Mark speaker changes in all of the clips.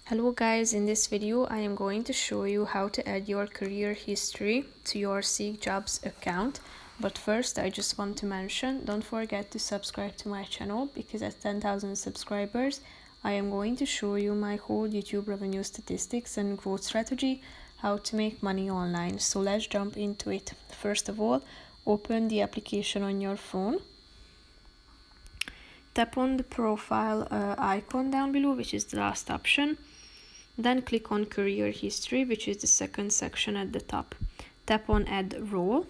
Speaker 1: Hello guys, in this video I am going to show you how to add your career history to your Seek Jobs account. But first I just want to mention, don't forget to subscribe to my channel, because at 10,000 subscribers I am going to show you my whole YouTube revenue statistics and growth strategy, how to make money online. So let's jump into it. First of all, open the application on your phone. Tap on the profile icon down below, which is the last option. Then click on Career History, which is the second section at the top. Tap on Add Role.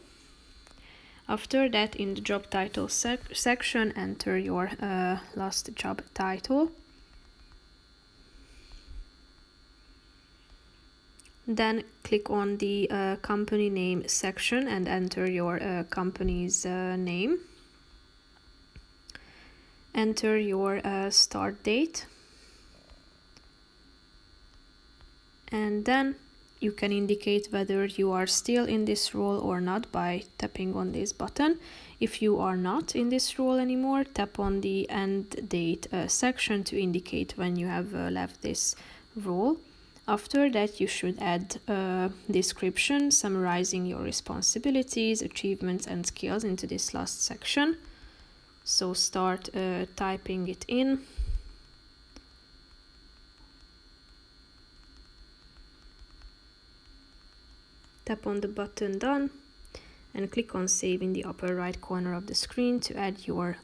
Speaker 1: After that, in the job title section, enter your last job title. Then click on the company name section and enter your company's name. Enter your start date, and then you can indicate whether you are still in this role or not by tapping on this button. If you are not in this role anymore, tap on the end date section to indicate when you have left this role. After that, you should add a description summarizing your responsibilities, achievements and skills into this last section. So start typing it in. Tap on the button Done and click on Save in the upper right corner of the screen to add your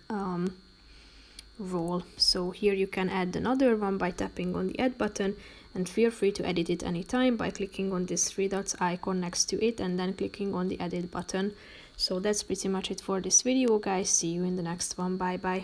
Speaker 1: role. So here you can add another one by tapping on the Add button, and feel free to edit it anytime by clicking on this three dots icon next to it and then clicking on the Edit button. So that's pretty much it for this video, guys. See you in the next one. Bye bye.